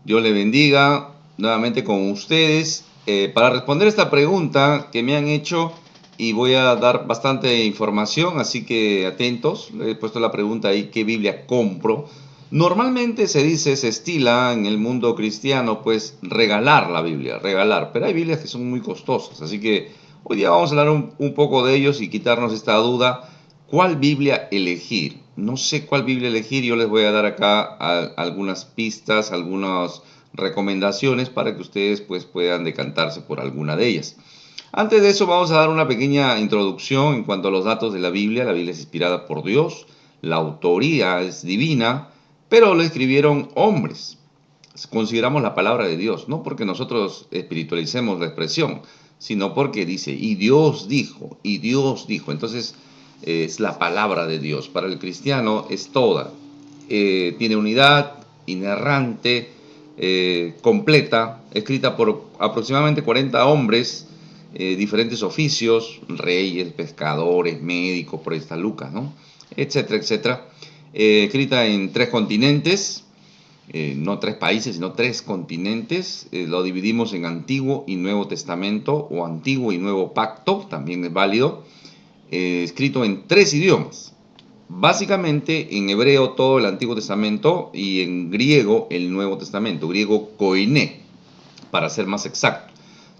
Dios le bendiga nuevamente con ustedes. Para responder esta pregunta que me han hecho, y voy a dar bastante información, así que atentos. Le he puesto la pregunta ahí, ¿qué Biblia compro? Normalmente se dice, se estila en el mundo cristiano, pues regalar la Biblia, regalar. Pero hay Biblias que son muy costosas, así que hoy día vamos a hablar un poco de ellos y quitarnos esta duda. ¿Cuál Biblia elegir? No sé cuál Biblia elegir. Yo les voy a dar acá algunas pistas, algunas recomendaciones para que ustedes pues puedan decantarse por alguna de ellas. Antes de eso vamos a dar una pequeña introducción en cuanto a los datos de la Biblia. La Biblia es inspirada por Dios, la autoría es divina, pero lo escribieron hombres. Consideramos la palabra de Dios, no porque nosotros espiritualicemos la expresión, sino porque dice, y Dios dijo, y Dios dijo. Entonces, es la palabra de Dios. Para el cristiano es toda. Tiene unidad, inerrante, completa, escrita por aproximadamente 40 hombres, diferentes oficios, reyes, pescadores, médicos, por ahí está Lucas, ¿no? Etcétera, etcétera. Escrita en 3 continentes, no 3 países, sino 3 continentes. Lo dividimos en Antiguo y Nuevo Testamento, o Antiguo y Nuevo Pacto, también es válido. Escrito en 3 idiomas. Básicamente en hebreo todo el Antiguo Testamento y en griego el Nuevo Testamento, griego koiné, para ser más exacto.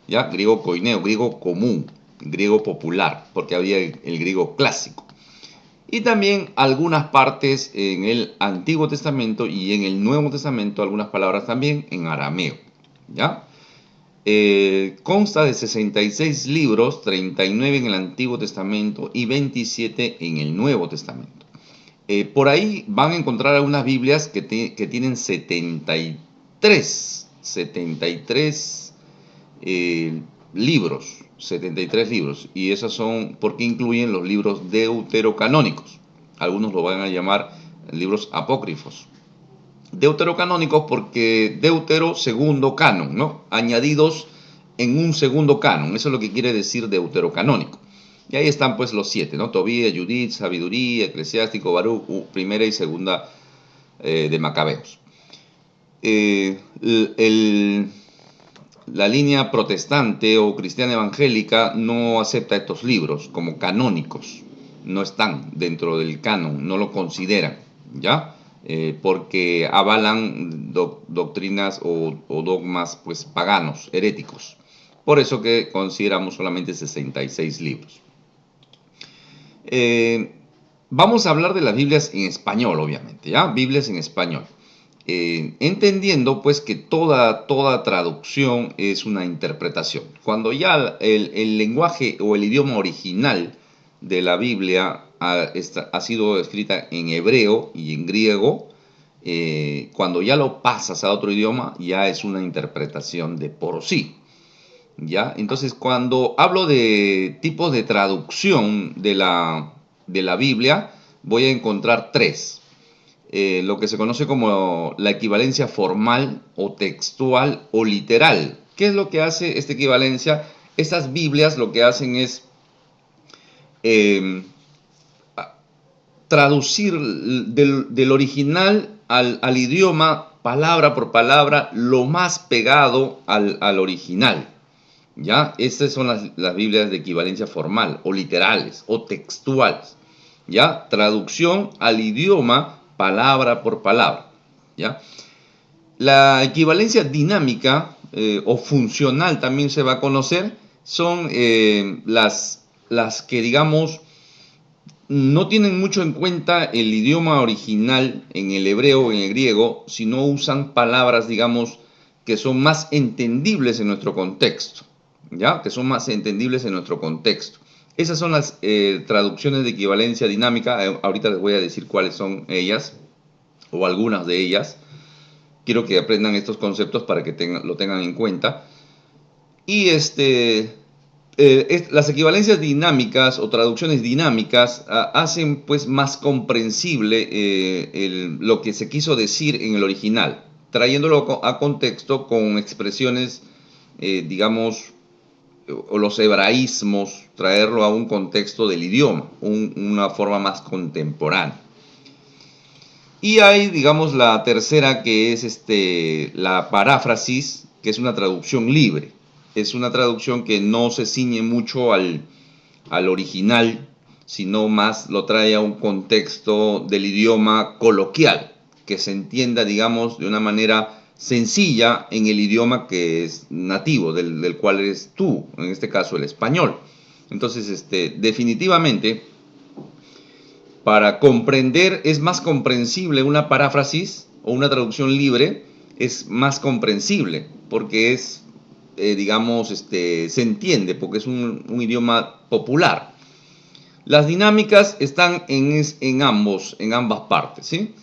¿Ya? Griego koiné o griego común, griego popular, porque había el griego clásico. Y también algunas partes en el Antiguo Testamento y en el Nuevo Testamento, algunas palabras también en arameo. ¿Ya? Consta de 66 libros, 39 en el Antiguo Testamento y 27 en el Nuevo Testamento. Por ahí van a encontrar algunas Biblias que tienen 73 libros, 73 libros, y esas son porque incluyen los libros deuterocanónicos. Algunos lo van a llamar libros apócrifos. Deuterocanónicos porque deutero, segundo canon, ¿no? Añadidos en un segundo canon. Eso es lo que quiere decir deuterocanónico. Y ahí están pues los 7, ¿no? Tobías, Judith, Sabiduría, Eclesiástico, Baruch, primera y segunda de Macabeos. La línea protestante o cristiana evangélica no acepta estos libros como canónicos. No están dentro del canon, no lo consideran, ¿ya? Porque avalan doctrinas o dogmas pues paganos, heréticos. Por eso que consideramos solamente 66 libros. Vamos a hablar de las Biblias en español, obviamente, ¿ya? Biblias en español. Entendiendo pues que toda traducción es una interpretación. Cuando ya el lenguaje o el idioma original de la Biblia ha sido escrita en hebreo y en griego, cuando ya lo pasas a otro idioma, ya es una interpretación de por sí. ¿Ya? Entonces, cuando hablo de tipos de traducción de la Biblia, voy a encontrar 3. Lo que se conoce como la equivalencia formal o textual o literal. ¿Qué es lo que hace esta equivalencia? Estas Biblias lo que hacen es traducir del original al idioma, palabra por palabra, lo más pegado al original. ¿Ya? Estas son las Biblias de equivalencia formal, o literales, o textuales. ¿Ya? Traducción al idioma, palabra por palabra. ¿Ya? La equivalencia dinámica o funcional también se va a conocer. Son las que, digamos, no tienen mucho en cuenta el idioma original en el hebreo o en el griego, sino usan palabras, digamos, que son más entendibles en nuestro contexto. ¿Ya? Que son más entendibles en nuestro contexto. Esas son las traducciones de equivalencia dinámica. Ahorita les voy a decir cuáles son ellas, o algunas de ellas. Quiero que aprendan estos conceptos para que lo tengan en cuenta. Y las equivalencias dinámicas o traducciones dinámicas hacen pues más comprensible lo que se quiso decir en el original, trayéndolo a contexto con expresiones, digamos, o los hebraísmos, traerlo a un contexto del idioma, una forma más contemporánea. Y hay, digamos, la tercera, que es la paráfrasis, que es una traducción libre. Es una traducción que no se ciñe mucho al original, sino más lo trae a un contexto del idioma coloquial, que se entienda, digamos, de una manera sencilla en el idioma que es nativo, del cual eres tú, en este caso el español. Entonces, definitivamente, para comprender es más comprensible una paráfrasis o una traducción libre, es más comprensible, porque es, digamos, se entiende, porque es un idioma popular. Las dinámicas están en ambas partes, ¿sí?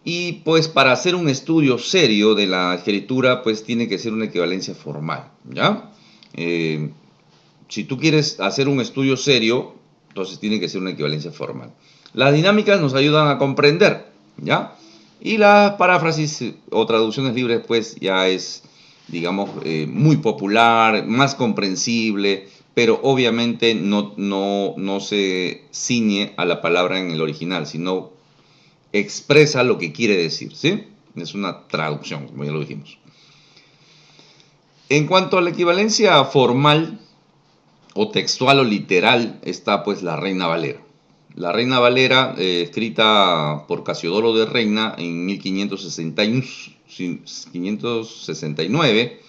Y pues para hacer un estudio serio de la escritura, pues tiene que ser una equivalencia formal, ¿ya? Si tú quieres hacer un estudio serio, entonces tiene que ser una equivalencia formal. Las dinámicas nos ayudan a comprender, ¿ya? Y las paráfrasis o traducciones libres, pues ya es, digamos, muy popular, más comprensible, pero obviamente no se ciñe a la palabra en el original, sino expresa lo que quiere decir, ¿sí? Es una traducción, como ya lo dijimos. En cuanto a la equivalencia formal, o textual o literal, está pues la Reina Valera. La Reina Valera, escrita por Casiodoro de Reina en 1569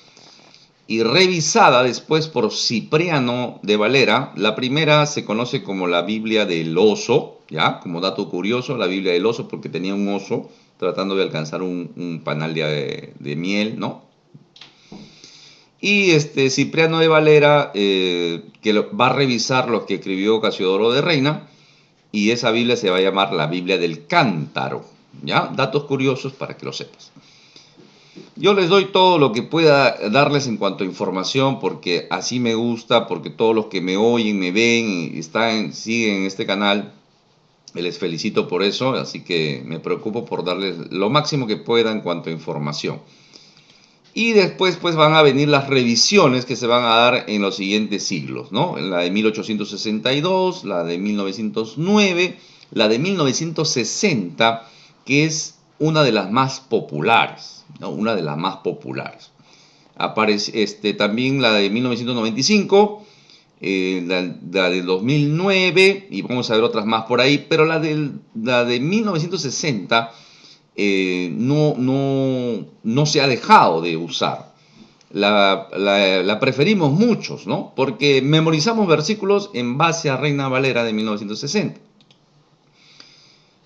y revisada después por Cipriano de Valera. La primera se conoce como la Biblia del Oso, ¿ya? Como dato curioso, la Biblia del Oso, porque tenía un oso tratando de alcanzar un panal de miel, ¿no? Y Cipriano de Valera, va a revisar lo que escribió Casiodoro de Reina, y esa Biblia se va a llamar la Biblia del Cántaro. ¿Ya? Datos curiosos para que lo sepas. Yo les doy todo lo que pueda darles en cuanto a información, porque así me gusta, porque todos los que me oyen, me ven y siguen este canal, les felicito por eso, así que me preocupo por darles lo máximo que pueda en cuanto a información. Y después pues van a venir las revisiones que se van a dar en los siguientes siglos, ¿no? La de 1862, la de 1909, la de 1960, que es una de las más populares, ¿no? Una de las más populares. Aparece también la de 1995, la de 2009, y vamos a ver otras más por ahí, pero la de 1960 no se ha dejado de usar. La preferimos muchos, ¿no? Porque memorizamos versículos en base a Reina Valera de 1960.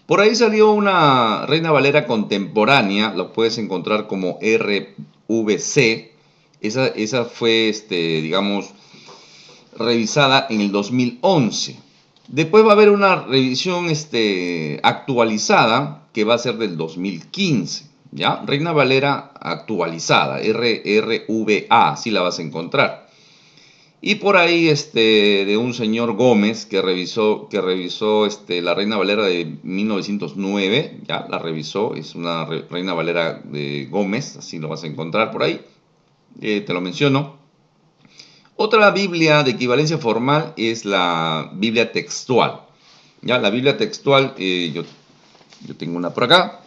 Por ahí salió una Reina Valera contemporánea, lo puedes encontrar como RVC. Esa fue, digamos, revisada en el 2011. Después va a haber una revisión actualizada que va a ser del 2015. ¿Ya? Reina Valera actualizada, RRVA, así la vas a encontrar. Y por ahí de un señor Gómez que revisó la Reina Valera de 1909, ya la revisó, es una Reina Valera de Gómez, así lo vas a encontrar por ahí, te lo menciono. Otra Biblia de equivalencia formal es la Biblia textual. Ya, la Biblia textual, yo tengo una por acá.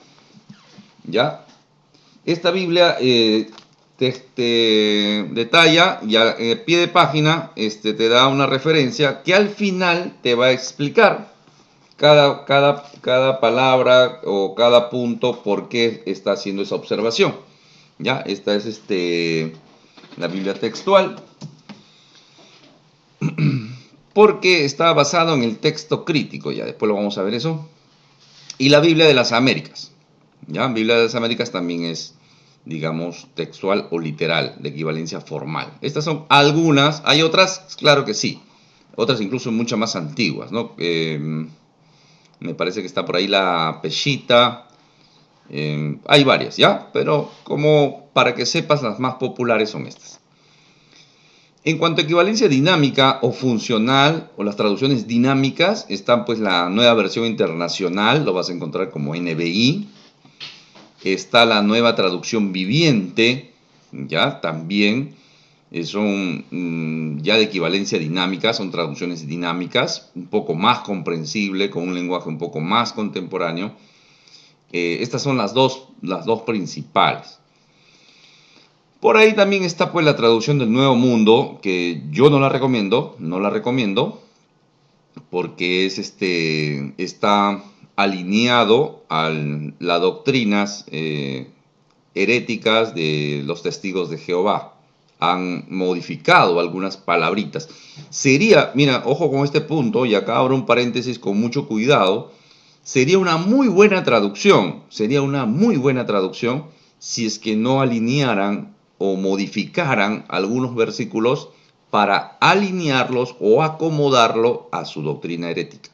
Ya, esta Biblia te detalla, ya pie de página, te da una referencia que al final te va a explicar cada palabra o cada punto por qué está haciendo esa observación. Ya, esta es la Biblia textual, porque está basado en el texto crítico, ya después lo vamos a ver eso. Y la Biblia de las Américas, ya, Biblia de las Américas también es, digamos, textual o literal, de equivalencia formal. Estas son algunas, hay otras, claro que sí, otras incluso mucho más antiguas, ¿no? Me parece que está por ahí la Peshitta, hay varias, ¿ya? Pero como para que sepas, las más populares son estas. En cuanto a equivalencia dinámica o funcional o las traducciones dinámicas, están pues la nueva versión internacional, lo vas a encontrar como NBI. Está la nueva traducción viviente, ya también son ya de equivalencia dinámica, son traducciones dinámicas, un poco más comprensible, con un lenguaje un poco más contemporáneo. Estas son las dos principales. Por ahí también está pues la traducción del Nuevo Mundo, que yo no la recomiendo, porque está alineado a las doctrinas heréticas de los testigos de Jehová. Han modificado algunas palabritas. Sería, mira, ojo con este punto, y acá abro un paréntesis con mucho cuidado, sería una muy buena traducción, si es que no alinearan o modificaran algunos versículos para alinearlos o acomodarlo a su doctrina herética.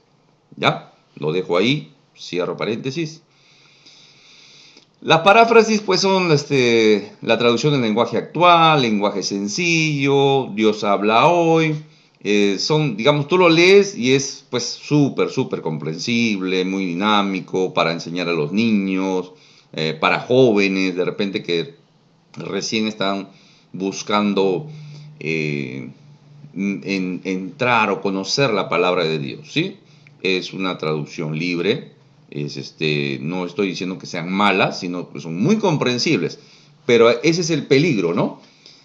¿Ya? Lo dejo ahí, cierro paréntesis. Las paráfrasis pues son la traducción del lenguaje actual, lenguaje sencillo, Dios habla hoy. Son, digamos, tú lo lees y es pues súper comprensible, muy dinámico para enseñar a los niños, para jóvenes, de repente que recién están buscando entrar o conocer la palabra de Dios, ¿sí? Es una traducción libre, no estoy diciendo que sean malas, sino que son muy comprensibles, pero ese es el peligro, ¿no?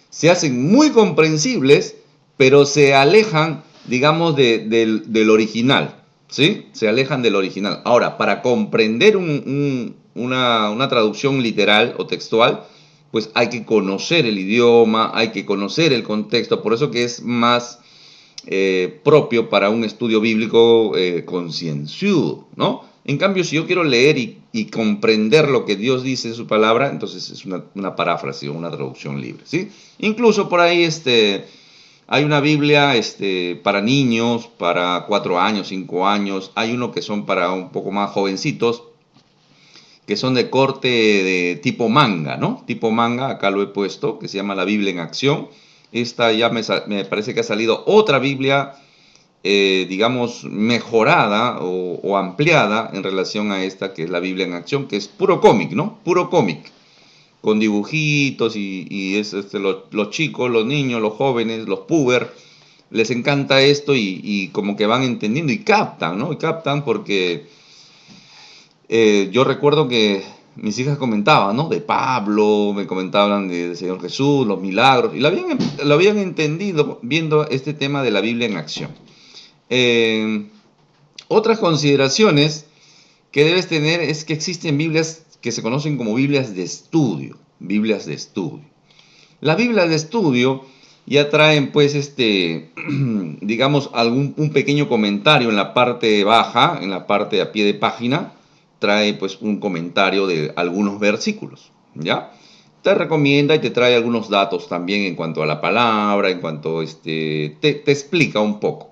Se hacen muy comprensibles, pero se alejan, digamos, del original, ¿sí? Se alejan del original. Ahora, para comprender una traducción literal o textual, pues hay que conocer el idioma, hay que conocer el contexto, por eso que es más propio para un estudio bíblico concienzudo, ¿no? En cambio, si yo quiero leer y comprender lo que Dios dice en su palabra, entonces es una paráfrasis o una traducción libre, ¿sí? Incluso por ahí hay una Biblia para niños, para 4 años, 5 años, hay uno que son para un poco más jovencitos, que son de corte de tipo manga, ¿no? Tipo manga, acá lo he puesto, que se llama la Biblia en Acción. Esta ya me parece que ha salido otra Biblia, digamos, mejorada o ampliada en relación a esta, que es la Biblia en Acción, que es puro cómic, ¿no? Puro cómic, con dibujitos y es los chicos, los niños, los jóvenes, los puber, les encanta esto y como que van entendiendo y captan, ¿no? Y captan porque yo recuerdo que mis hijas comentaban, ¿no? De Pablo, me comentaban del Señor Jesús, los milagros, y lo habían entendido viendo este tema de la Biblia en acción. Eh, Otras consideraciones que debes tener es que existen Biblias que se conocen como Biblias de estudio, Biblias de estudio. Las Biblias de estudio ya traen, pues, digamos, un pequeño comentario en la parte baja, en la parte a pie de página, trae, pues, un comentario de algunos versículos, ¿ya? Te recomienda y te trae algunos datos también en cuanto a la palabra, en cuanto, te explica un poco,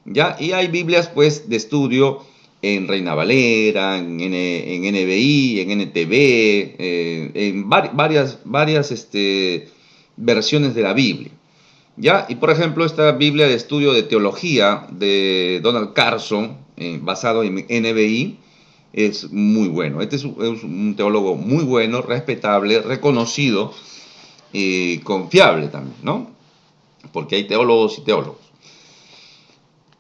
¿ya? Y hay Biblias, pues, de estudio en Reina Valera, en NBI, en NTV, en varias versiones de la Biblia, ¿ya? Y por ejemplo, esta Biblia de estudio de teología de Donald Carson, basado en NBI, es muy bueno. Este es un teólogo muy bueno, respetable, reconocido y confiable también, ¿no? Porque hay teólogos y teólogos.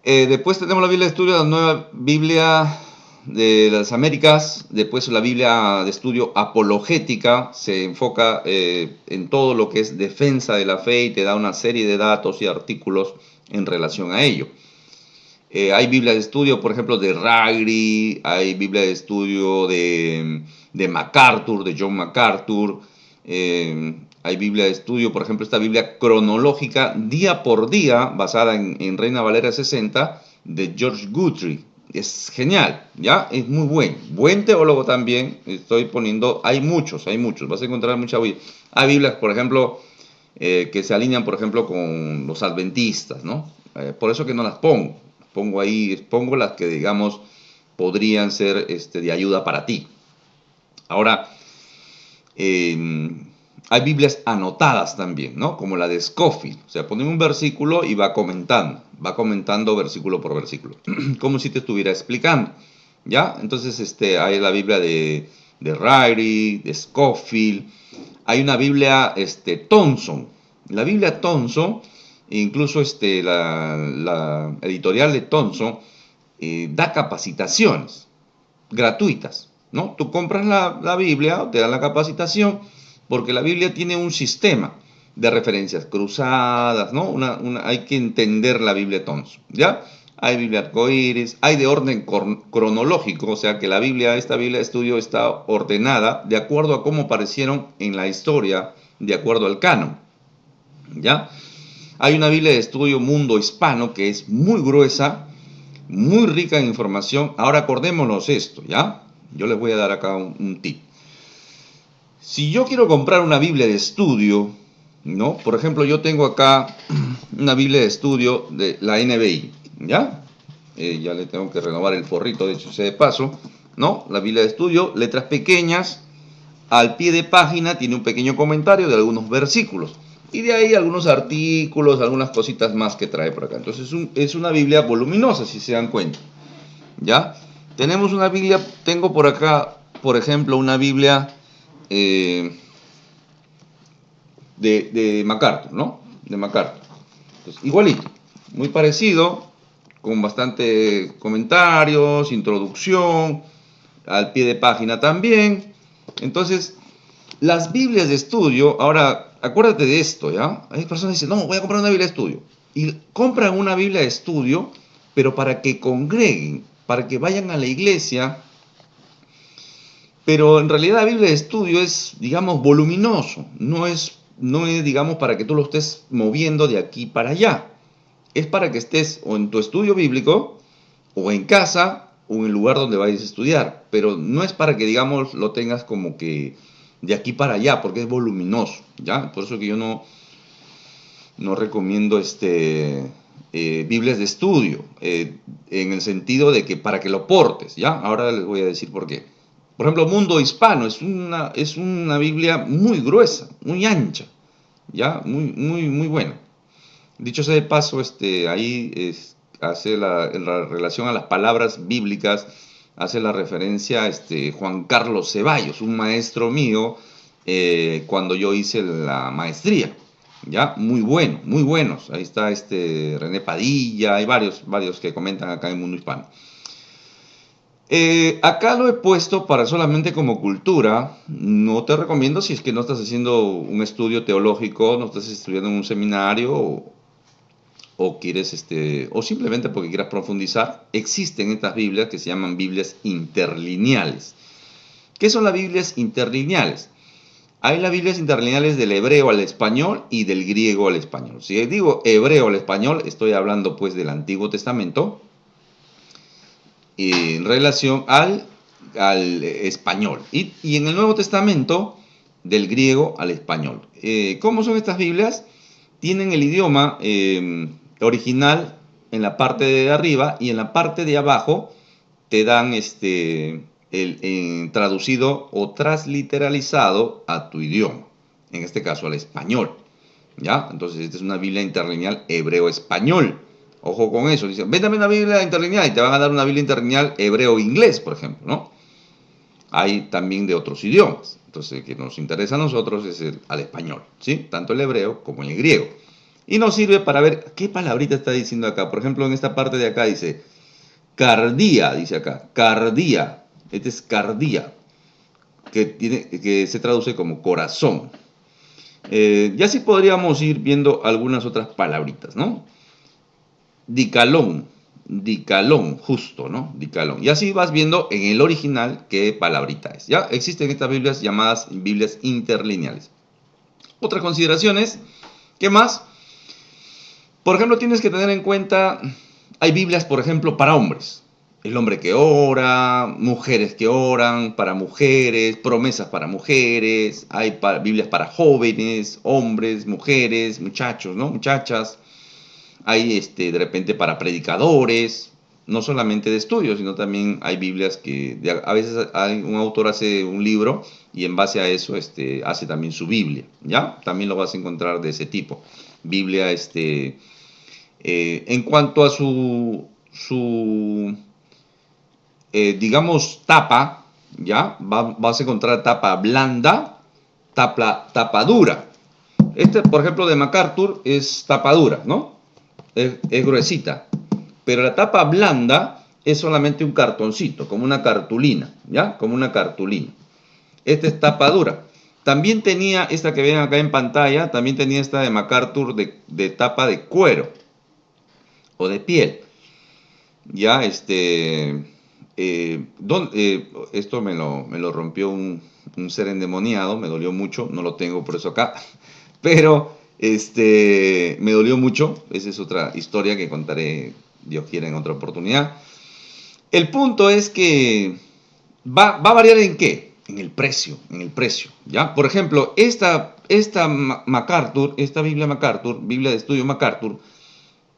Después tenemos la Biblia de estudio, la nueva Biblia de las Américas. Después la Biblia de estudio apologética, se enfoca en todo lo que es defensa de la fe y te da una serie de datos y artículos en relación a ello. Hay Biblia de estudio, por ejemplo, de Ragri, hay Biblia de estudio de MacArthur, de John MacArthur. Hay Biblia de estudio, por ejemplo, esta Biblia cronológica, día por día, basada en Reina Valera 60, de George Guthrie. Es genial, ¿ya? Es muy buen teólogo también. Estoy poniendo, hay muchos, vas a encontrar mucha Biblia. Hay Biblias, por ejemplo, que se alinean, por ejemplo, con los adventistas, ¿no? Por eso que no las pongo las que, digamos, podrían ser de ayuda para ti. Ahora, hay Biblias anotadas también, ¿no? Como la de Scofield. O sea, pone un versículo y va comentando versículo por versículo, como si te estuviera explicando, ¿ya? Entonces, hay la Biblia de Ryrie, de Scofield. Hay una Biblia, Thompson. La Biblia Thompson, incluso la editorial de Thompson, da capacitaciones gratuitas, ¿no? Tú compras la Biblia, te dan la capacitación, porque la Biblia tiene un sistema de referencias cruzadas, ¿no? Hay que entender la Biblia entonces, ¿ya? Hay Biblia arcoíris, hay de orden cronológico, o sea que esta Biblia de estudio está ordenada de acuerdo a cómo aparecieron en la historia, de acuerdo al canon, ¿ya? Hay una Biblia de estudio Mundo Hispano que es muy gruesa, muy rica en información. Ahora acordémonos esto, ¿ya? Yo les voy a dar acá un tip. Si yo quiero comprar una Biblia de estudio, ¿no? Por ejemplo, yo tengo acá una Biblia de estudio de la NBI, ¿ya? Ya le tengo que renovar el forrito, de hecho, sea de paso, ¿no? La Biblia de estudio, letras pequeñas, al pie de página tiene un pequeño comentario de algunos versículos. Y de ahí algunos artículos, algunas cositas más que trae por acá. Entonces es una Biblia voluminosa, si se dan cuenta, ¿ya? Tenemos una Biblia, tengo por acá, por ejemplo, una Biblia de MacArthur, ¿no? De MacArthur. Entonces, igualito, muy parecido, con bastante comentarios, introducción, al pie de página también. Entonces, las Biblias de estudio, ahora, acuérdate de esto, ¿ya? Hay personas que dicen, no, voy a comprar una Biblia de estudio. Y compran una Biblia de estudio, pero para que congreguen, para que vayan a la iglesia. Pero en realidad la Biblia de estudio es, digamos, voluminoso. No es, digamos, para que tú lo estés moviendo de aquí para allá. Es para que estés o en tu estudio bíblico, o en casa, o en el lugar donde vayas a estudiar. Pero no es para que, digamos, lo tengas como que de aquí para allá, porque es voluminoso, ¿ya? Por eso que yo no recomiendo Biblias de estudio, en el sentido de que para que lo portes, ¿ya? Ahora les voy a decir por qué. Por ejemplo, Mundo Hispano es una Biblia muy gruesa, muy ancha, ¿ya? Muy, muy, muy buena. Dicho sea de paso, ahí hace en la relación a las palabras bíblicas, hace la referencia a Juan Carlos Ceballos, un maestro mío, cuando yo hice la maestría. ¿Ya? Muy bueno, muy buenos. Ahí está René Padilla, hay varios que comentan acá en Mundo Hispano. Acá lo he puesto para solamente como cultura. No te recomiendo si es que no estás haciendo un estudio teológico, no estás estudiando en un seminario o quieres o simplemente porque quieras profundizar. Existen estas Biblias que se llaman Biblias interlineales. ¿Qué son las Biblias interlineales? Hay las Biblias interlineales del hebreo al español y del griego al español. Si digo hebreo al español, estoy hablando pues del Antiguo Testamento en relación al español. Y en el Nuevo Testamento, del griego al español. ¿Cómo son estas Biblias? Tienen el idioma original en la parte de arriba y en la parte de abajo te dan traducido o transliteralizado a tu idioma, en este caso al español, ¿ya? Entonces esta es una Biblia interlineal hebreo-español. Ojo con eso, dicen, véndame una Biblia interlineal y te van a dar una Biblia interlineal hebreo-inglés, por ejemplo, ¿no? Hay también de otros idiomas. Entonces el que nos interesa a nosotros es al español, ¿sí? Tanto el hebreo como el griego. Y nos sirve para ver qué palabrita está diciendo acá. Por ejemplo, en esta parte de acá dice, cardía, dice acá, cardía. Este es cardía, que se traduce como corazón. Y así podríamos ir viendo algunas otras palabritas, ¿no? Dicalón, justo, ¿no? Dicalón. Y así vas viendo en el original qué palabrita es. Ya existen estas Biblias llamadas Biblias interlineales. Otras consideraciones, ¿qué más? Por ejemplo, tienes que tener en cuenta, hay Biblias, por ejemplo, para hombres. El hombre que ora, mujeres que oran para mujeres, promesas para mujeres, hay Biblias para jóvenes, hombres, mujeres, muchachos, ¿no? Muchachas. Hay de repente para predicadores, no solamente de estudio, sino también hay Biblias que a veces un autor hace un libro y en base a eso hace también su Biblia, ¿ya? También lo vas a encontrar de ese tipo. Biblia, en cuanto a su digamos, tapa, ¿ya? Vas a encontrar tapa blanda, tapa dura. Por ejemplo, de MacArthur es tapa dura, ¿no? Es gruesita. Pero la tapa blanda es solamente un cartoncito, como una cartulina, ¿ya? Como una cartulina. Esta es tapa dura. También tenía esta que ven acá en pantalla, también tenía esta de MacArthur de tapa de cuero o de piel. Ya, esto me lo rompió un ser endemoniado, me dolió mucho, no lo tengo por eso acá, pero me dolió mucho, esa es otra historia que contaré, Dios quiera, en otra oportunidad. El punto es que va a variar en qué, en el precio, ¿ya? Por ejemplo, esta MacArthur, esta Biblia MacArthur, Biblia de estudio MacArthur,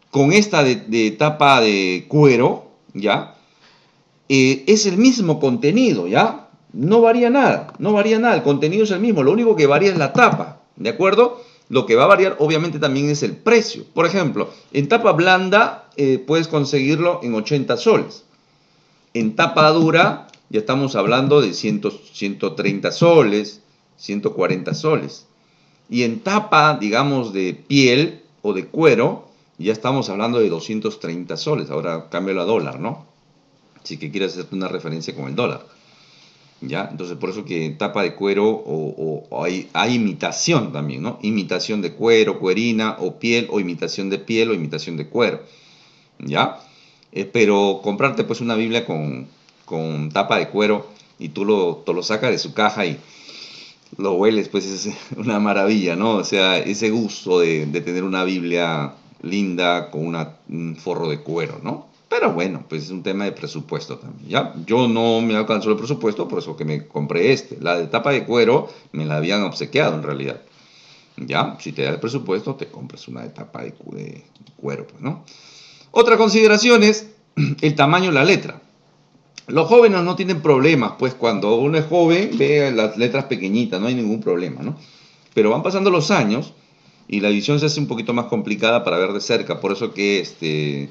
con esta de tapa de cuero, ¿ya? Es el mismo contenido, ¿ya? No varía nada, no varía nada, el contenido es el mismo, lo único que varía es la tapa, ¿de acuerdo? Lo que va a variar obviamente también es el precio. Por ejemplo, en tapa blanda puedes conseguirlo en 80 soles. En tapa dura ya estamos hablando de 130 soles, 140 soles. Y en tapa, digamos, de piel o de cuero, ya estamos hablando de 230 soles. Ahora cambio a dólar, ¿no? Si que quieres hacer una referencia con el dólar. ¿Ya? Entonces, por eso que tapa de cuero o hay imitación también, ¿no? Imitación de cuero, cuerina, o piel, o imitación de piel, o imitación de cuero. ¿Ya? Pero comprarte pues una Biblia con tapa de cuero y tú lo sacas de su caja y lo hueles, pues es una maravilla, ¿no? O sea, ese gusto de tener una Biblia linda con un forro de cuero, ¿no? Pero bueno, pues es un tema de presupuesto también, ¿ya? Yo no me alcanzó el presupuesto, por eso que me compré La de tapa de cuero me la habían obsequiado en realidad, ¿ya? Si te da el presupuesto, te compras una de tapa de cuero, pues, ¿no? Otra consideración es el tamaño de la letra. Los jóvenes no tienen problemas, pues cuando uno es joven ve las letras pequeñitas, no hay ningún problema, ¿no? Pero van pasando los años y la edición se hace un poquito más complicada para ver de cerca, por eso que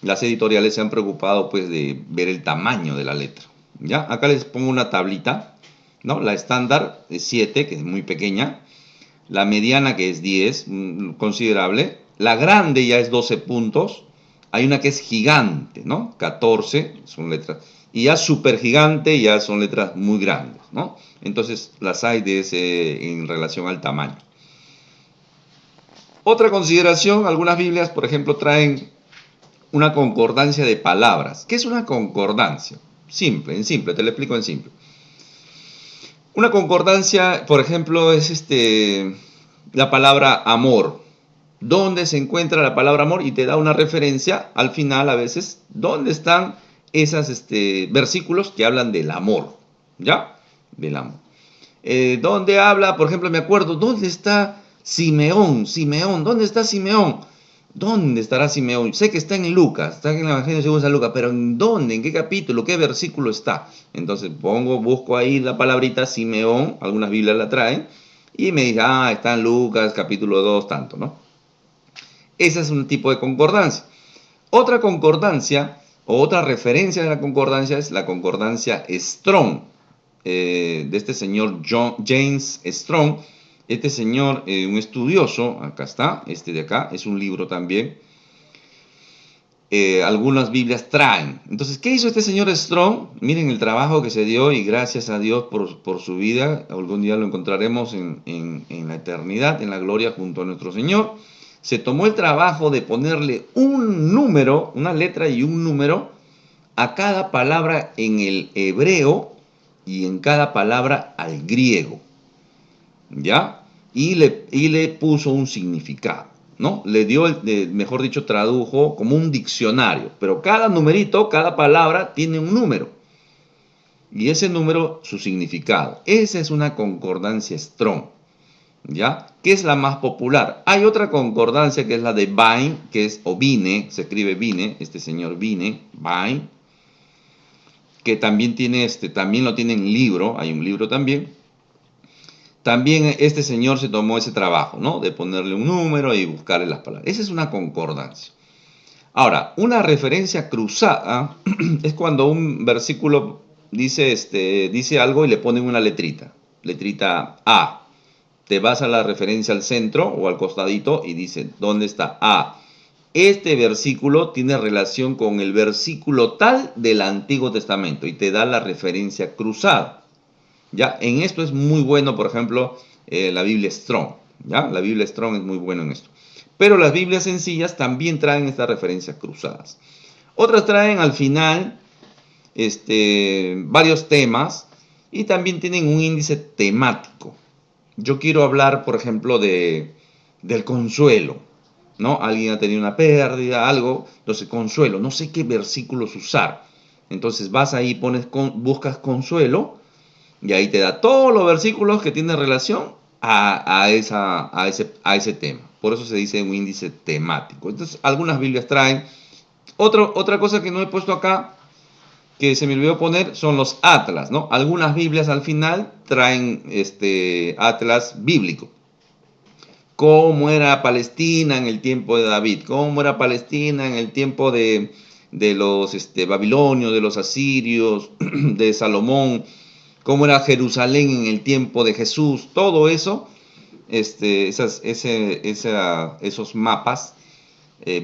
las editoriales se han preocupado pues de ver el tamaño de la letra. ¿Ya? Acá les pongo una tablita, ¿no? La estándar es 7, que es muy pequeña, la mediana que es 10, considerable, la grande ya es 12 puntos, hay una que es gigante, ¿no? 14, son letras, y ya super gigante ya son letras muy grandes, ¿no? Entonces las hay de ese en relación al tamaño. Otra consideración, algunas Biblias, por ejemplo, traen una concordancia de palabras. ¿Qué es una concordancia? Simple, en simple, te lo explico en simple. Una concordancia, por ejemplo, es la palabra amor. ¿Dónde se encuentra la palabra amor? Y te da una referencia al final a veces, ¿dónde están esos versículos que hablan del amor? ¿Ya? Del amor. ¿Dónde habla? Por ejemplo, me acuerdo, ¿dónde está Simeón? Simeón, ¿dónde está Simeón? ¿Dónde estará Simeón? Sé que está en Lucas, está en el Evangelio según San Lucas, pero ¿en dónde? ¿En qué capítulo? ¿Qué versículo está? Entonces busco ahí la palabrita Simeón, algunas Biblias la traen, y me dice, está en Lucas, capítulo 2, tanto, ¿no? Ese es un tipo de concordancia. Otra concordancia, o otra referencia de la concordancia es la concordancia Strong, de este señor James Strong. Este señor, un estudioso, acá está, de acá, es un libro también. Algunas Biblias traen. Entonces, ¿qué hizo este señor Strong? Miren el trabajo que se dio y gracias a Dios por su vida. Algún día lo encontraremos en la eternidad, en la gloria junto a nuestro Señor. Se tomó el trabajo de ponerle un número, una letra y un número a cada palabra en el hebreo y en cada palabra al griego. ¿Ya? Y le puso un significado, ¿no? Le dio, mejor dicho, tradujo como un diccionario, pero cada numerito, cada palabra tiene un número. Y ese número, su significado. Esa es una concordancia Strong, ¿ya? Que es la más popular. Hay otra concordancia que es la de Vine, que es, o Vine, se escribe Vine, este señor Vine, que también tiene, también lo tiene en libro, hay un libro también. También este señor se tomó ese trabajo, ¿no? De ponerle un número y buscarle las palabras. Esa es una concordancia. Ahora, una referencia cruzada es cuando un versículo dice algo y le ponen una letrita. Letrita A. Te vas a la referencia al centro o al costadito y dice, ¿dónde está A? este versículo tiene relación con el versículo tal del Antiguo Testamento y te da la referencia cruzada. ¿Ya? En esto es muy bueno, por ejemplo, la Biblia Strong. ¿Ya? La Biblia Strong es muy buena en esto. Pero las Biblias sencillas también traen estas referencias cruzadas. Otras traen al final varios temas y también tienen un índice temático. Yo quiero hablar, por ejemplo, del consuelo, ¿no? Alguien ha tenido una pérdida, algo, entonces consuelo, no sé qué versículos usar. Entonces vas ahí, buscas consuelo y ahí te da todos los versículos que tienen relación a ese tema. Por eso se dice un índice temático. Entonces, algunas Biblias traen. Otra cosa que no he puesto acá, que se me olvidó poner, son los atlas, ¿no? Algunas Biblias al final traen atlas bíblico. Cómo era Palestina en el tiempo de David, cómo era Palestina en el tiempo de los babilonios, de los asirios, de Salomón, cómo era Jerusalén en el tiempo de Jesús, todo eso, esos mapas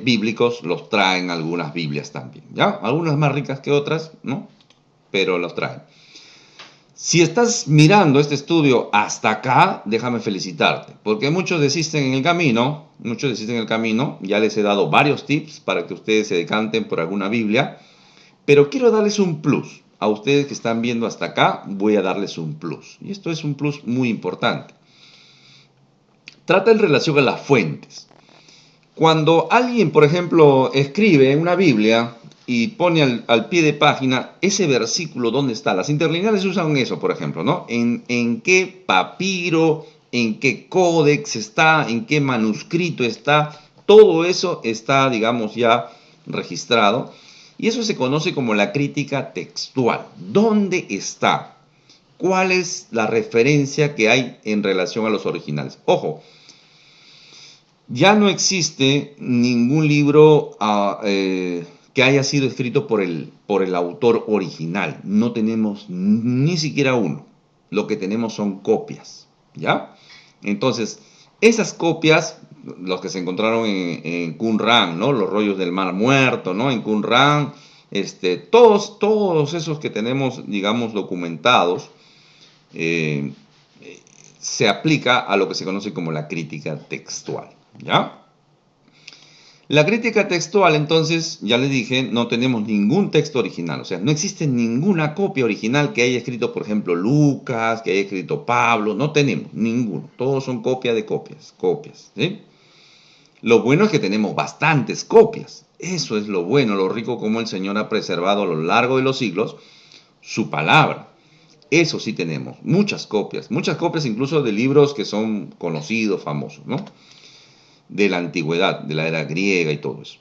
bíblicos los traen algunas Biblias también, ¿ya? Algunas más ricas que otras, ¿no? Pero los traen. Si estás mirando este estudio hasta acá, déjame felicitarte, porque muchos desisten en el camino, ya les he dado varios tips para que ustedes se decanten por alguna Biblia, pero quiero darles un plus. A ustedes que están viendo hasta acá, voy a darles un plus. Y esto es un plus muy importante. Trata en relación a las fuentes. Cuando alguien, por ejemplo, escribe en una Biblia y pone al pie de página ese versículo, ¿dónde está? Las interlineales usan eso, por ejemplo, ¿no? En qué papiro, en qué códex está, en qué manuscrito está. Todo eso está, digamos, ya registrado. Y eso se conoce como la crítica textual. ¿Dónde está? ¿Cuál es la referencia que hay en relación a los originales? Ojo, ya no existe ningún libro que haya sido escrito por el autor original. No tenemos ni siquiera uno. Lo que tenemos son copias, ¿ya? Entonces, esas copias, los que se encontraron en Qumran, ¿no? Los rollos del Mar Muerto, ¿no? En Qumran, todos esos que tenemos, digamos, documentados, eh, se aplica a lo que se conoce como la crítica textual, ¿ya? La crítica textual, entonces, ya les dije, no tenemos ningún texto original, o sea, no existe ninguna copia original que haya escrito, por ejemplo, Lucas, que haya escrito Pablo, no tenemos ninguno, todos son copias de copias, ¿sí? Lo bueno es que tenemos bastantes copias, eso es lo bueno, lo rico como el Señor ha preservado a lo largo de los siglos su palabra. Eso sí tenemos, muchas copias incluso de libros que son conocidos, famosos, ¿no? De la antigüedad, de la era griega y todo eso.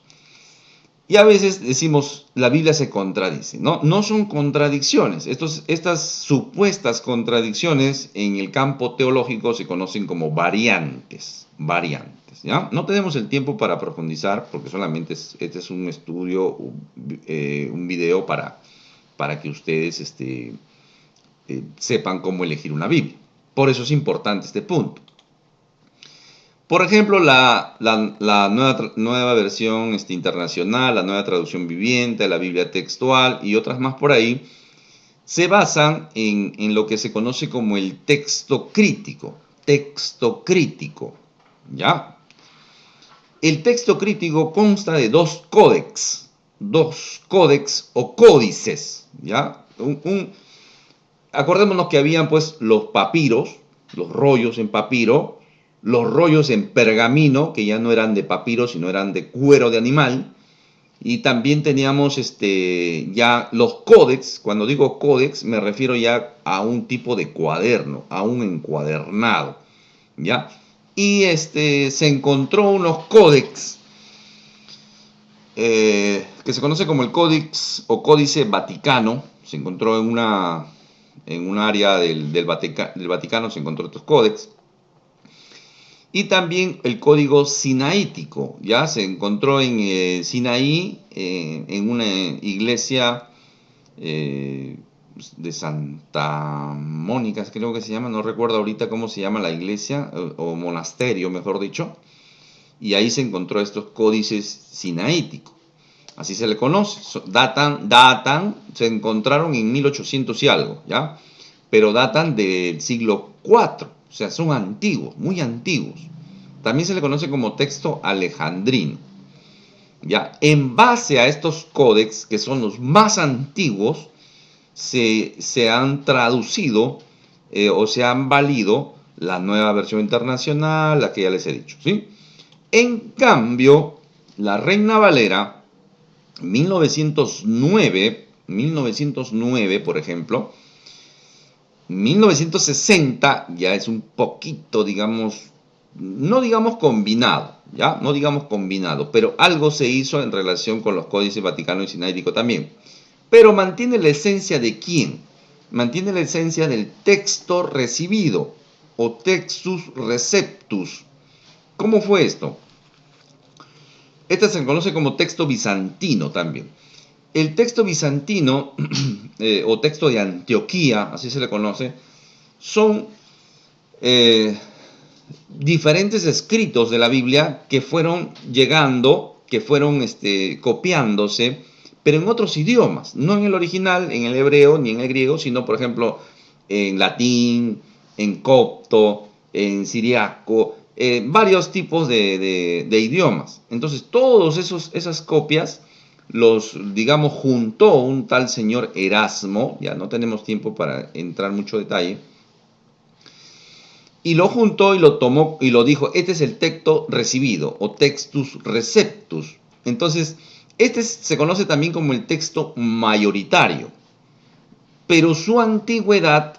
Y a veces decimos, la Biblia se contradice, ¿no? No son contradicciones. Estas supuestas contradicciones en el campo teológico se conocen como variantes, ¿ya? No tenemos el tiempo para profundizar porque solamente este es un estudio, un video para que ustedes sepan cómo elegir una Biblia. Por eso es importante este punto. Por ejemplo, la nueva versión internacional, la nueva traducción viviente, la Biblia textual y otras más por ahí, se basan en lo que se conoce como el texto crítico. Texto crítico, ¿ya? El texto crítico consta de dos códex o códices, ¿ya? Acordémonos que habían pues los papiros, los rollos en papiro, los rollos en pergamino, que ya no eran de papiro, sino eran de cuero de animal. Y también teníamos ya los códex. Cuando digo códex me refiero ya a un tipo de cuaderno, a un encuadernado, ¿ya? Y se encontró unos códex que se conoce como el Códex o Códice Vaticano. Se encontró en un área del Vaticano, se encontró estos códex. Y también el código sinaítico, ya se encontró en Sinaí, en una iglesia de Santa Mónica, creo que se llama, no recuerdo ahorita cómo se llama la iglesia, o monasterio, mejor dicho. y ahí se encontró estos códices sinaíticos. Así se le conoce. Datan, se encontraron en 1800 y algo, ¿ya? Pero datan del siglo IV, o sea, son antiguos, muy antiguos. También se le conoce como texto alejandrino, ¿ya? En base a estos códex, que son los más antiguos, se han traducido o se han valido la nueva versión internacional, la que ya les he dicho, ¿sí? En cambio, la Reina Valera 1909, por ejemplo, 1960 ya es un poquito, digamos, no digamos combinado, ¿ya? No digamos combinado, pero algo se hizo en relación con los códices Vaticano y Sinaítico también. Pero mantiene la esencia de quién? Mantiene la esencia del texto recibido o textus receptus. ¿Cómo fue esto? Este se conoce como texto bizantino también. El texto bizantino o texto de Antioquía, así se le conoce, son diferentes escritos de la Biblia que fueron llegando, que fueron copiándose, pero en otros idiomas, no en el original, en el hebreo ni en el griego, sino por ejemplo en latín, en copto, en siriaco, varios tipos de idiomas. Entonces todos esas copias los, digamos, juntó un tal señor Erasmo, ya no tenemos tiempo para entrar mucho detalle, y lo juntó y lo tomó y lo dijo, este es el texto recibido o textus receptus. Entonces, se conoce también como el texto mayoritario, pero su antigüedad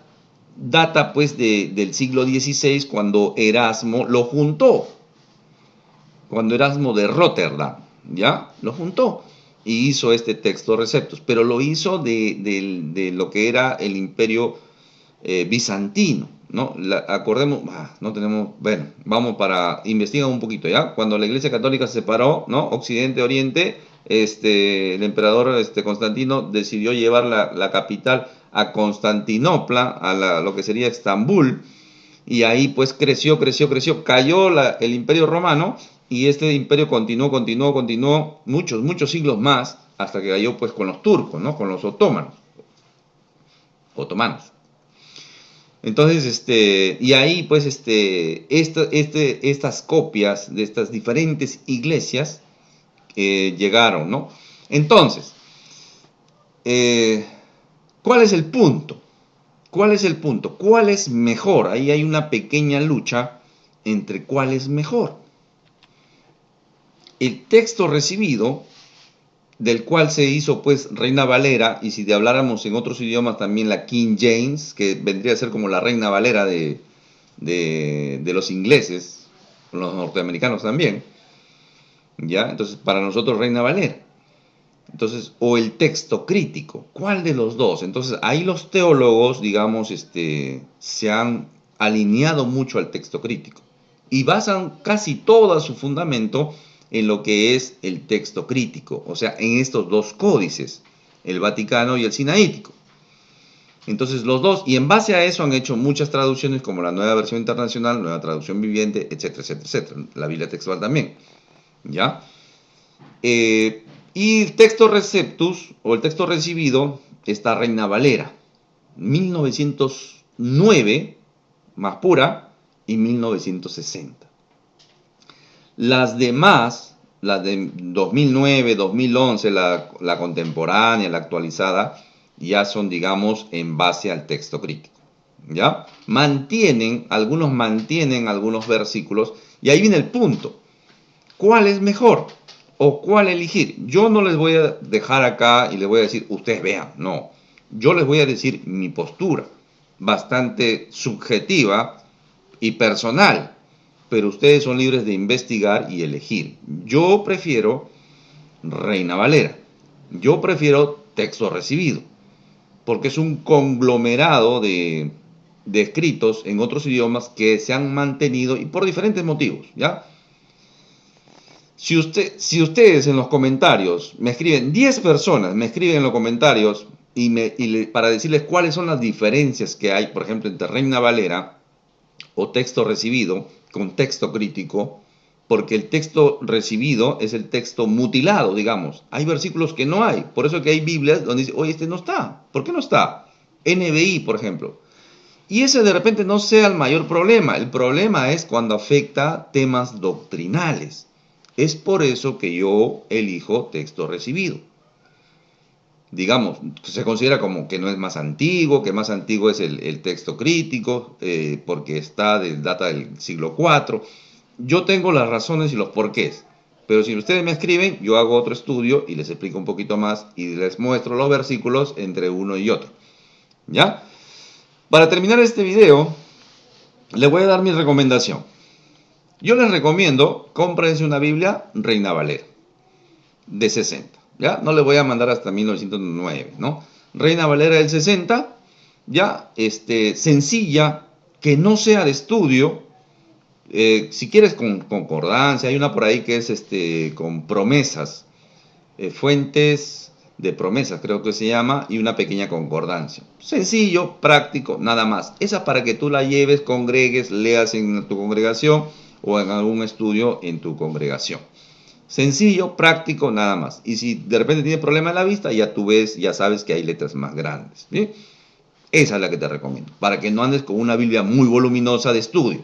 data pues del siglo XVI cuando Erasmo lo juntó, cuando Erasmo de Rotterdam, ¿ya? Lo juntó y hizo este texto receptus, pero lo hizo de lo que era el imperio bizantino, ¿no? Acordemos, no tenemos, bueno, vamos para investigar un poquito, ¿ya? Cuando la Iglesia Católica se separó, ¿no? Occidente, Oriente, el emperador Constantino decidió llevar la capital a Constantinopla, lo que sería Estambul, y ahí pues creció, cayó el imperio romano, y este imperio continuó muchos siglos más, hasta que cayó pues con los turcos, ¿no? Con los otomanos. Entonces, y ahí pues estas copias de estas diferentes iglesias llegaron, ¿no? Entonces, ¿cuál es el punto? ¿Cuál es el punto? ¿Cuál es mejor? Ahí hay una pequeña lucha entre cuál es mejor. El texto recibido, del cual se hizo pues Reina Valera, y si habláramos en otros idiomas también la King James, que vendría a ser como la Reina Valera de los ingleses, los norteamericanos también, ¿ya? Entonces, para nosotros Reina Valera. Entonces, o el texto crítico, ¿cuál de los dos? Entonces, ahí los teólogos, digamos, se han alineado mucho al texto crítico y basan casi todo su fundamento en lo que es el texto crítico, o sea, en estos dos códices, el Vaticano y el Sinaítico. Entonces los dos, y en base a eso han hecho muchas traducciones como la Nueva Versión Internacional, Nueva Traducción Viviente, etcétera, etcétera, etcétera. La Biblia textual también, ¿ya? Y el texto receptus, o el texto recibido, está Reina Valera, 1909, más pura, y 1960. Las demás, las de 2009, 2011, la contemporánea, la actualizada, ya son, digamos, en base al texto crítico, ¿ya? Algunos mantienen algunos versículos, y ahí viene el punto. ¿Cuál es mejor? ¿O cuál elegir? Yo no les voy a dejar acá y les voy a decir, ustedes vean, no. Yo les voy a decir mi postura, bastante subjetiva y personal, pero ustedes son libres de investigar y elegir. Yo prefiero Reina Valera. Yo prefiero texto recibido, porque es un conglomerado de escritos en otros idiomas que se han mantenido y por diferentes motivos, ¿ya? Si ustedes en los comentarios me escriben, 10 personas me escriben en los comentarios para decirles cuáles son las diferencias que hay, por ejemplo, entre Reina Valera o texto recibido con texto crítico, porque el texto recibido es el texto mutilado, digamos. Hay versículos que no hay. Por eso que hay Biblias donde dice, oye, este no está. ¿Por qué no está? NBI, por ejemplo. Y ese de repente no sea el mayor problema. El problema es cuando afecta temas doctrinales. Es por eso que yo elijo texto recibido. Digamos, se considera como que no es más antiguo, que más antiguo es el texto crítico, porque data del siglo IV. Yo tengo las razones y los porqués. Pero si ustedes me escriben, yo hago otro estudio y les explico un poquito más y les muestro los versículos entre uno y otro. ¿Ya? Para terminar este video, les voy a dar mi recomendación. Yo les recomiendo, cómprense una Biblia Reina Valera de 60. ¿Ya? No les voy a mandar hasta 1909, ¿no? Reina Valera del 60, ya, sencilla, que no sea de estudio. Si quieres con concordancia, hay una por ahí que es con promesas, fuentes de promesas creo que se llama, y una pequeña concordancia. Sencillo, práctico, nada más. Esa para que tú la lleves, congregues, leas en tu congregación o en algún estudio en tu congregación. Sencillo, práctico, nada más. Y si de repente tienes problema en la vista, ya tú ves, ya sabes que hay letras más grandes. ¿Bien? Esa es la que te recomiendo, para que no andes con una Biblia muy voluminosa de estudio.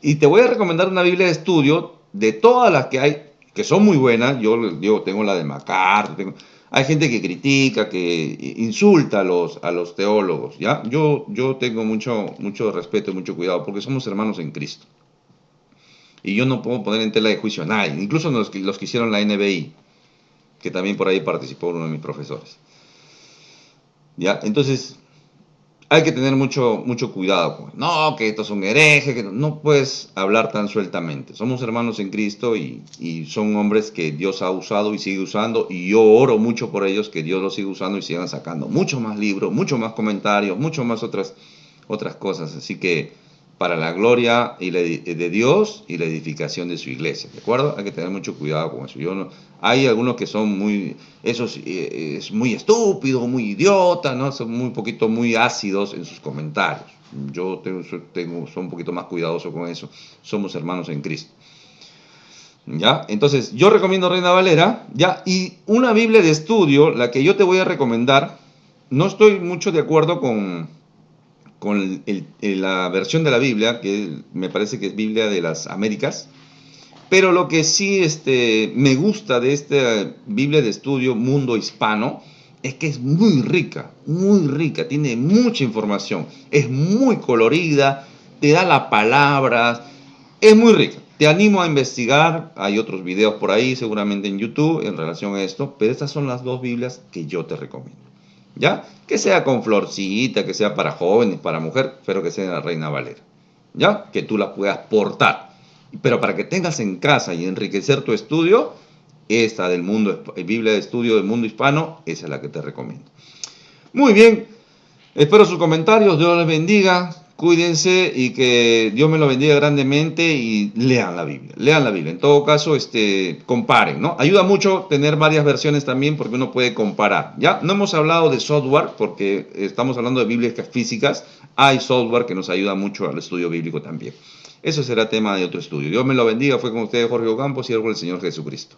Y te voy a recomendar una Biblia de estudio de todas las que hay, que son muy buenas. Yo tengo la de MacArthur. Hay gente que critica, que insulta a los teólogos. ¿Ya? Yo tengo mucho respeto y mucho cuidado, porque somos hermanos en Cristo. Y yo no puedo poner en tela de juicio a nadie, incluso los que hicieron la NBI, que también por ahí participó uno de mis profesores. ¿Ya? Entonces, hay que tener mucho cuidado. No, que estos son herejes, que no puedes hablar tan sueltamente. Somos hermanos en Cristo y son hombres que Dios ha usado y sigue usando. Y yo oro mucho por ellos, que Dios los siga usando y sigan sacando mucho más libros, mucho más comentarios, mucho más otras cosas. Así que para la gloria de Dios y la edificación de su iglesia, ¿de acuerdo? Hay que tener mucho cuidado con eso. Hay algunos que son es muy estúpido, muy idiota, ¿no? Son muy ácidos en sus comentarios. Yo soy un poquito más cuidadoso con eso. Somos hermanos en Cristo. ¿Ya? Entonces, yo recomiendo Reina Valera, ¿ya? Y una Biblia de estudio, la que yo te voy a recomendar, no estoy mucho de acuerdo con la versión de la Biblia, que me parece que es Biblia de las Américas, pero lo que sí me gusta de esta Biblia de estudio Mundo Hispano es que es muy rica, tiene mucha información, es muy colorida, te da las palabras, es muy rica. Te animo a investigar, hay otros videos por ahí, seguramente en YouTube, en relación a esto, pero estas son las dos Biblias que yo te recomiendo. ¿Ya? Que sea con florcita, que sea para jóvenes, para mujer, pero que sea la Reina Valera. ¿Ya? Que tú la puedas portar. Pero para que tengas en casa y enriquecer tu estudio, esta del Biblia de Estudio del Mundo Hispano, esa es la que te recomiendo. Muy bien, espero sus comentarios, Dios les bendiga, cuídense y que Dios me lo bendiga grandemente y lean la Biblia. En todo caso, comparen, ¿no? Ayuda mucho tener varias versiones también porque uno puede comparar, ¿ya? No hemos hablado de software porque estamos hablando de Biblias físicas, hay software que nos ayuda mucho al estudio bíblico también. Eso será tema de otro estudio. Dios me lo bendiga, fue con ustedes Jorge Ocampos, siervo del Señor Jesucristo.